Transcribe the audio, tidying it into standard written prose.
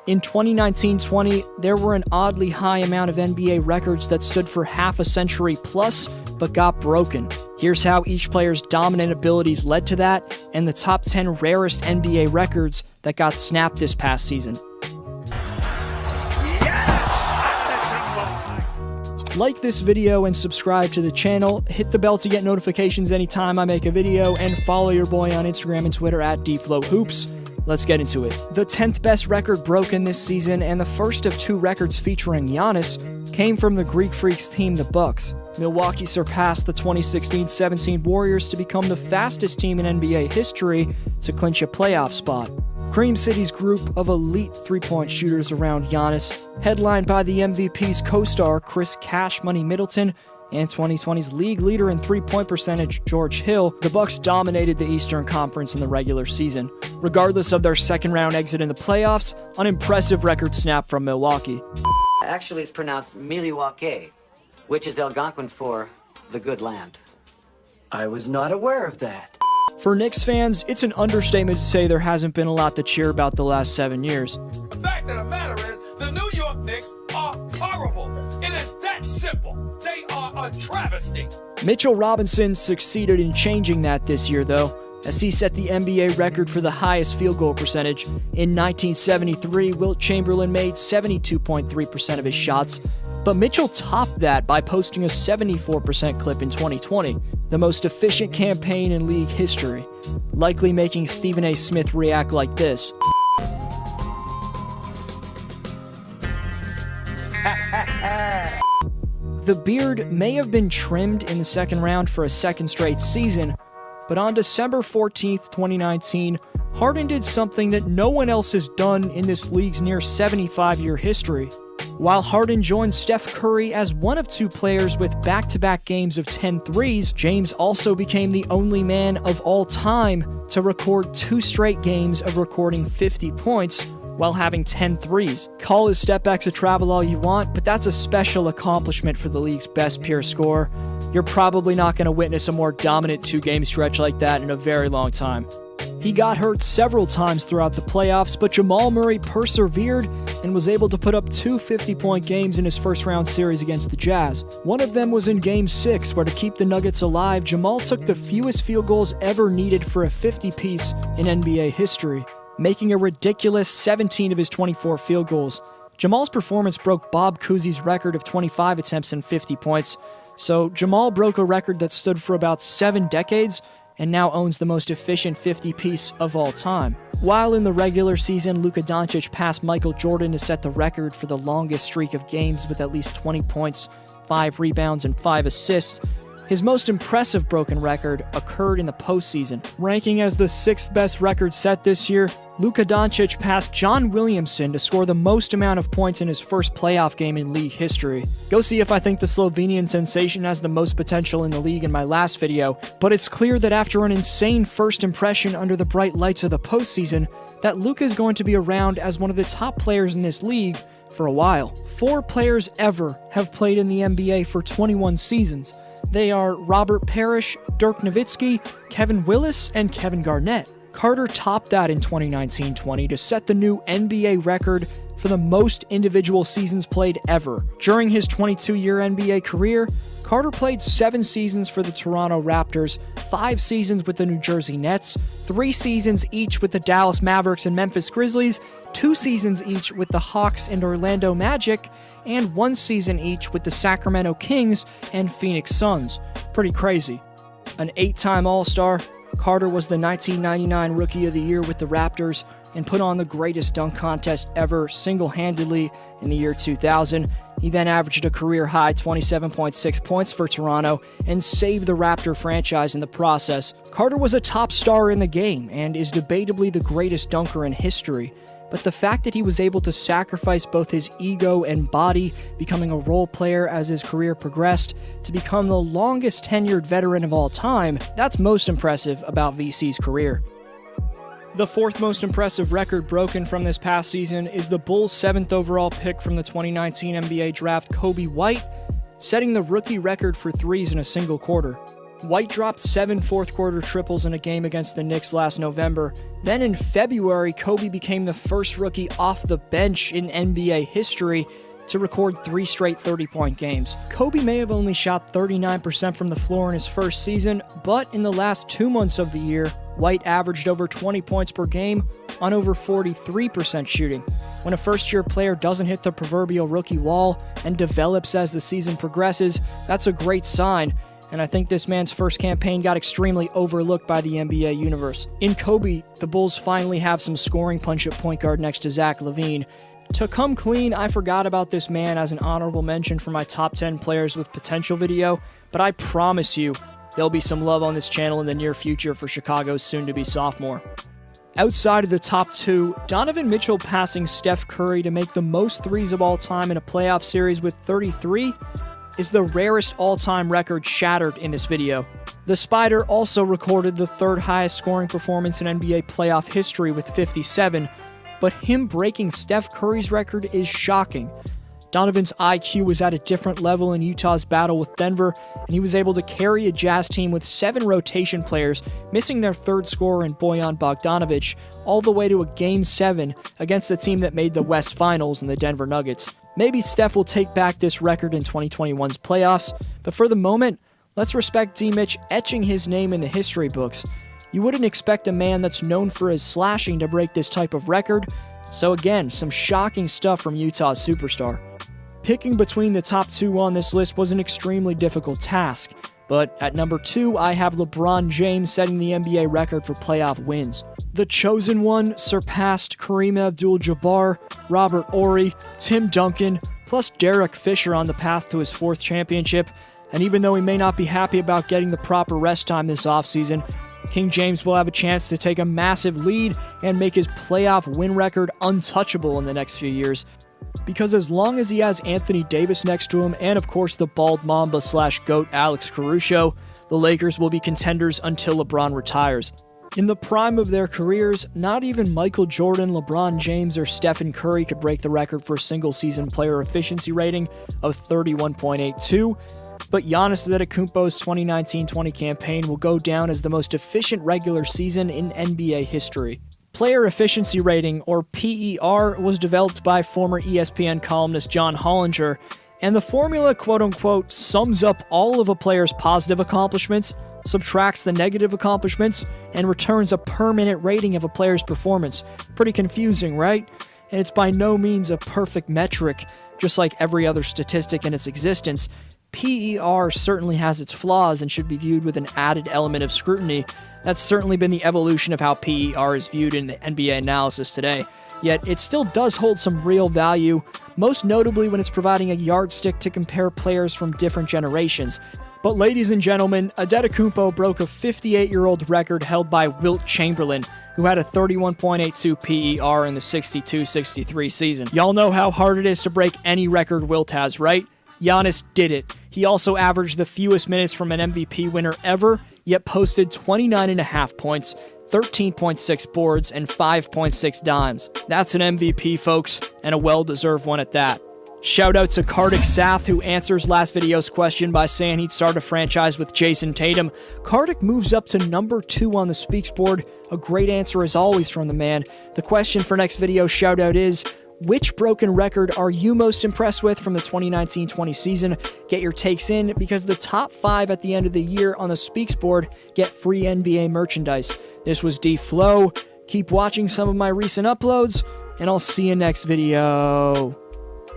In 2019-20, there were an oddly high amount of NBA records that stood for half a century plus, but got broken. Here's how each player's dominant abilities led to that, and the top 10 rarest NBA records that got snapped this past season. Like this video and subscribe to the channel, hit the bell to get notifications anytime I make a video, and follow your boy on Instagram and Twitter at DFlowHoops. Let's get into it. The 10th best record broken this season, and the first of two records featuring Giannis, came from the Greek Freaks team, the Bucks. Milwaukee surpassed the 2016-17 Warriors to become the fastest team in NBA history to clinch a playoff spot. Cream City's group of elite three-point shooters around Giannis, headlined by the MVP's co-star Chris "Cash Money" Middleton, and 2020's league leader in three-point percentage, George Hill, the Bucks dominated the Eastern Conference in the regular season. Regardless of their second-round exit in the playoffs, an impressive record snap from Milwaukee. Actually, it's pronounced Milwaukee, which is Algonquin for the good land. I was not aware of that. For Knicks fans, it's an understatement to say there hasn't been a lot to cheer about the last 7 years. The fact of the matter is, the New York Knicks are horrible. It is that simple. They are a travesty. Mitchell Robinson succeeded in changing that this year, though, as he set the NBA record for the highest field goal percentage. In 1973, Wilt Chamberlain made 72.3% of his shots, but Mitchell topped that by posting a 74% clip in 2020, the most efficient campaign in league history, likely making Stephen A. Smith react like this. The beard may have been trimmed in the second round for a second straight season, but on December 14th, 2019, Harden did something that no one else has done in this league's near 75-year history. While Harden joined Steph Curry as one of two players with back-to-back games of 10 threes, James also became the only man of all time to record 2 straight games of recording 50 points while having 10 threes. Call his stepbacks a travel all you want, but that's a special accomplishment for the league's best pure scorer. You're probably not going to witness a more dominant 2-game stretch like that in a very long time. He got hurt several times throughout the playoffs, but Jamal Murray persevered and was able to put up 2 50-point games in his first-round series against the Jazz. One of them was in Game 6, where to keep the Nuggets alive, Jamal took the fewest field goals ever needed for a 50-piece in NBA history, making a ridiculous 17 of his 24 field goals. Jamal's performance broke Bob Cousy's record of 25 attempts and 50 points, so Jamal broke a record that stood for about 7 decades and now owns the most efficient 50-piece of all time. While in the regular season, Luka Doncic passed Michael Jordan to set the record for the longest streak of games with at least 20 points, 5 rebounds, and 5 assists, his most impressive broken record occurred in the postseason. Ranking as the 6th best record set this year, Luka Doncic passed John Williamson to score the most amount of points in his first playoff game in league history. Go see if I think the Slovenian sensation has the most potential in the league in my last video, but it's clear that after an insane first impression under the bright lights of the postseason, that Luka is going to be around as one of the top players in this league for a while. 4 players ever have played in the NBA for 21 seasons. They are Robert Parrish, Dirk Nowitzki, Kevin Willis, and Kevin Garnett. Carter topped that in 2019-20 to set the new NBA record for the most individual seasons played ever. During his 22-year NBA career, Carter played 7 seasons for the Toronto Raptors, 5 seasons with the New Jersey Nets, 3 seasons each with the Dallas Mavericks and Memphis Grizzlies, 2 seasons each with the Hawks and Orlando Magic, and 1 season each with the Sacramento Kings and Phoenix Suns. Pretty crazy. An 8-time All-Star, Carter was the 1999 Rookie of the Year with the Raptors and put on the greatest dunk contest ever single-handedly in the year 2000. He then averaged a career-high 27.6 points for Toronto and saved the Raptor franchise in the process. Carter was a top star in the game and is debatably the greatest dunker in history. But the fact that he was able to sacrifice both his ego and body, becoming a role player as his career progressed, to become the longest tenured veteran of all time, that's most impressive about VC's career. The 4th most impressive record broken from this past season is the Bulls' 7th overall pick from the 2019 NBA draft, Kobe White, setting the rookie record for threes in a single quarter. White dropped 7 fourth-quarter triples in a game against the Knicks last November. Then in February, Kobe became the first rookie off the bench in NBA history to record 3 straight 30-point games. Kobe may have only shot 39% from the floor in his first season, but in the last 2 months of the year, White averaged over 20 points per game on over 43% shooting. When a first-year player doesn't hit the proverbial rookie wall and develops as the season progresses, that's a great sign, and I think this man's first campaign got extremely overlooked by the NBA universe. In Kobe, the Bulls finally have some scoring punch at point guard next to Zach LaVine. To come clean, I forgot about this man as an honorable mention for my top 10 players with potential video, but I promise you, there'll be some love on this channel in the near future for Chicago's soon-to-be sophomore. Outside of the top 2, Donovan Mitchell passing Steph Curry to make the most threes of all time in a playoff series with 33 is the rarest all-time record shattered in this video. The Spider also recorded the 3rd highest scoring performance in NBA playoff history with 57, but him breaking Steph Curry's record is shocking. Donovan's IQ was at a different level in Utah's battle with Denver, and he was able to carry a Jazz team with 7 rotation players, missing their 3rd scorer in Bojan Bogdanovic, all the way to a Game 7 against the team that made the West Finals in the Denver Nuggets. Maybe Steph will take back this record in 2021's playoffs, but for the moment, let's respect D-Mitch etching his name in the history books. You wouldn't expect a man that's known for his slashing to break this type of record, so again, some shocking stuff from Utah's superstar. Picking between the top 2 on this list was an extremely difficult task, but at number 2, I have LeBron James setting the NBA record for playoff wins. The chosen one surpassed Kareem Abdul-Jabbar, Robert Horry, Tim Duncan, plus Derek Fisher on the path to his 4th championship, and even though he may not be happy about getting the proper rest time this offseason, King James will have a chance to take a massive lead and make his playoff win record untouchable in the next few years. Because as long as he has Anthony Davis next to him, and of course the bald mamba / GOAT Alex Caruso, the Lakers will be contenders until LeBron retires. In the prime of their careers, not even Michael Jordan, LeBron James, or Stephen Curry could break the record for single-season player efficiency rating of 31.82, but Giannis Antetokounmpo's 2019-20 campaign will go down as the most efficient regular season in NBA history. Player Efficiency Rating, or PER, was developed by former ESPN columnist John Hollinger, and the formula, quote-unquote, sums up all of a player's positive accomplishments, subtracts the negative accomplishments, and returns a per-minute rating of a player's performance. Pretty confusing, right? And it's by no means a perfect metric. Just like every other statistic in its existence, PER certainly has its flaws and should be viewed with an added element of scrutiny. That's certainly been the evolution of how PER is viewed in the NBA analysis today. Yet it still does hold some real value, most notably when it's providing a yardstick to compare players from different generations. But ladies and gentlemen, Antetokounmpo broke a 58-year-old record held by Wilt Chamberlain, who had a 31.82 PER in the 62-63 season. Y'all know how hard it is to break any record Wilt has, right? Giannis did it. He also averaged the fewest minutes from an MVP winner ever, yet posted 29.5 points, 13.6 boards, and 5.6 dimes. That's an MVP, folks, and a well-deserved one at that. Shout out to Kartik Sath, who answers last video's question by saying he'd start a franchise with Jason Tatum. Kartik moves up to number 2 on the Speaks board. A great answer as always from the man. The question for next video shout out is, which broken record are you most impressed with from the 2019-20 season? Get your takes in, because the top 5 at the end of the year on the Speaks board get free NBA merchandise. This was D-Flow. Keep watching some of my recent uploads, and I'll see you next video.